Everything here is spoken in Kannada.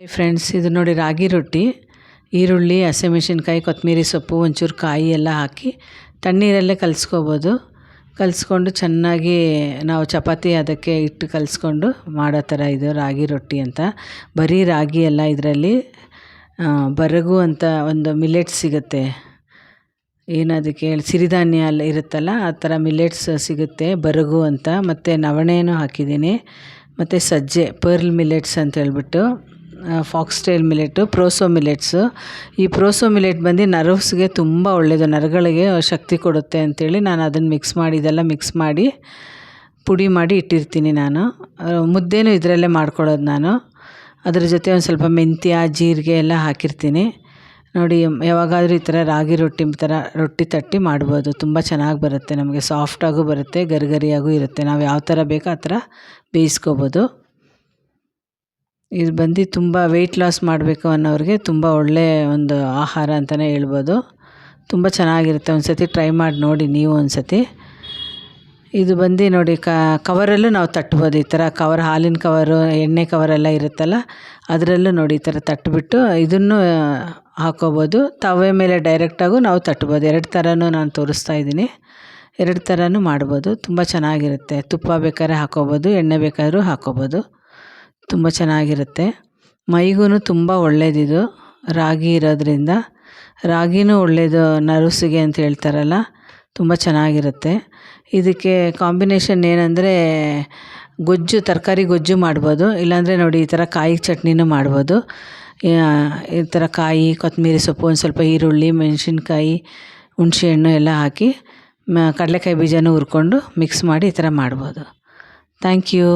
ಫ್ರೆಂಡ್ಸ್, ಇದು ನೋಡಿ ರಾಗಿ ರೊಟ್ಟಿ. ಈರುಳ್ಳಿ, ಹಸಿಮೆಣಸಿನ್ಕಾಯಿ, ಕೊತ್ತಂಬರಿ ಸೊಪ್ಪು, ಒಂಚೂರು ಕಾಯಿ ಎಲ್ಲ ಹಾಕಿ ತಣ್ಣೀರಲ್ಲೇ ಕಲಿಸ್ಕೋಬೋದು. ಕಲಿಸ್ಕೊಂಡು ಚೆನ್ನಾಗಿ ನಾವು ಚಪಾತಿ ಅದಕ್ಕೆ ಹಿಟ್ಟು ಕಲಿಸ್ಕೊಂಡು ಮಾಡೋ ಥರ ಇದು ರಾಗಿ ರೊಟ್ಟಿ ಅಂತ. ಬರೀ ರಾಗಿ ಅಲ್ಲ, ಇದರಲ್ಲಿ ಬರಗು ಅಂತ ಒಂದು ಮಿಲೆಟ್ಸ್ ಸಿಗುತ್ತೆ. ಏನದಕ್ಕೆ ಹೇಳಿ ಸಿರಿಧಾನ್ಯ ಎಲ್ಲ ಇರುತ್ತಲ್ಲ, ಆ ಥರ ಮಿಲೆಟ್ಸ್ ಸಿಗುತ್ತೆ, ಬರಗು ಅಂತ. ಮತ್ತು ನವಣೆನೂ ಹಾಕಿದ್ದೀನಿ. ಮತ್ತು ಸಜ್ಜೆ, ಪರ್ಲ್ ಮಿಲೆಟ್ಸ್ ಅಂತ ಹೇಳ್ಬಿಟ್ಟು, ಫಾಕ್ಸ್ಟೈಲ್ ಮಿಲೆಟು, ಪ್ರೋಸೋ ಮಿಲೆಟ್ಸು. ಈ ಪ್ರೋಸೋ ಮಿಲೆಟ್ ಬಂದು ನರ್ವ್ಸ್ಗೆ ತುಂಬ ಒಳ್ಳೆಯದು, ನರಗಳಿಗೆ ಶಕ್ತಿ ಕೊಡುತ್ತೆ ಅಂಥೇಳಿ ನಾನು ಅದನ್ನು ಇದೆಲ್ಲ ಮಿಕ್ಸ್ ಮಾಡಿ ಪುಡಿ ಮಾಡಿ ಇಟ್ಟಿರ್ತೀನಿ. ನಾನು ಮುದ್ದೆನೂ ಇದರಲ್ಲೇ ಮಾಡ್ಕೊಳ್ಳೋದು. ನಾನು ಅದ್ರ ಜೊತೆ ಒಂದು ಸ್ವಲ್ಪ ಮೆಂತ್ಯ, ಜೀರಿಗೆ ಎಲ್ಲ ಹಾಕಿರ್ತೀನಿ. ನೋಡಿ, ಯಾವಾಗಾದರೂ ಈ ಥರ ರಾಗಿ ರೊಟ್ಟಿ ತಟ್ಟಿ ಮಾಡ್ಬೋದು. ತುಂಬ ಚೆನ್ನಾಗಿ ಬರುತ್ತೆ, ನಮಗೆ ಸಾಫ್ಟಾಗೂ ಬರುತ್ತೆ, ಗರಿಗರಿಯಾಗೂ ಇರುತ್ತೆ. ನಾವು ಯಾವ ಥರ ಬೇಕೋ ಆ ಥರ ಬೇಯಿಸ್ಕೋಬೋದು. ಇದು ಬಂದು ತುಂಬ ವೆಯ್ಟ್ ಲಾಸ್ ಮಾಡಬೇಕು ಅನ್ನೋರಿಗೆ ತುಂಬ ಒಳ್ಳೆಯ ಒಂದು ಆಹಾರ ಅಂತಲೇ ಹೇಳ್ಬೋದು. ತುಂಬ ಚೆನ್ನಾಗಿರುತ್ತೆ. ಒಂದು ಸತಿ ಟ್ರೈ ಮಾಡಿ ನೋಡಿ ನೀವು ಒಂದು ಸತಿ. ಇದು ಬಂದು ನೋಡಿ, ಕವರಲ್ಲೂ ನಾವು ತಟ್ಬೋದು. ಈ ಥರ ಕವರ್, ಹಾಲಿನ ಕವರು, ಎಣ್ಣೆ ಕವರೆಲ್ಲ ಇರುತ್ತಲ್ಲ, ಅದರಲ್ಲೂ ನೋಡಿ ಈ ಥರ ತಟ್ಟಿಬಿಟ್ಟು ಇದನ್ನು ಹಾಕ್ಕೋಬೋದು. ತವೆ ಮೇಲೆ ಡೈರೆಕ್ಟಾಗೂ ನಾವು ತಟ್ಬೋದು. 2 ಥರನೂ ನಾನು ತೋರಿಸ್ತಾ ಇದ್ದೀನಿ. 2 ಥರನೂ ಮಾಡ್ಬೋದು. ತುಂಬ ಚೆನ್ನಾಗಿರುತ್ತೆ. ತುಪ್ಪ ಬೇಕಾದ್ರೆ ಹಾಕ್ಕೋಬೋದು, ಎಣ್ಣೆ ಬೇಕಾದರೂ ಹಾಕ್ಕೋಬೋದು. ತುಂಬ ಚೆನ್ನಾಗಿರುತ್ತೆ. ಮೈಗೂ ತುಂಬ ಒಳ್ಳೆಯದಿದು, ರಾಗಿ ಇರೋದ್ರಿಂದ. ರಾಗಿನೂ ಒಳ್ಳೆಯದು ನರ್ವ್ಸಿಗೆ ಅಂತ ಹೇಳ್ತಾರಲ್ಲ, ತುಂಬ ಚೆನ್ನಾಗಿರುತ್ತೆ. ಇದಕ್ಕೆ ಕಾಂಬಿನೇಷನ್ ಏನಂದರೆ ಗೊಜ್ಜು, ತರಕಾರಿ ಗೊಜ್ಜು ಮಾಡ್ಬೋದು. ಇಲ್ಲಾಂದರೆ ನೋಡಿ ಈ ಥರ ಕಾಯಿ ಚಟ್ನಿನೂ ಮಾಡ್ಬೋದು. ಈ ಥರ ಕಾಯಿ, ಕೊತ್ತಂಬರಿ ಸೊಪ್ಪು, ಒಂದು ಸ್ವಲ್ಪ ಈರುಳ್ಳಿ, ಮೆಣಸಿನ್ಕಾಯಿ, ಹುಣಸೆಹಣ್ಣು ಎಲ್ಲ ಹಾಕಿ ಕಡಲೆಕಾಯಿ ಬೀಜನೂ ಹುರ್ಕೊಂಡು ಮಿಕ್ಸ್ ಮಾಡಿ ಈ ಥರ ಮಾಡ್ಬೋದು. Thank you.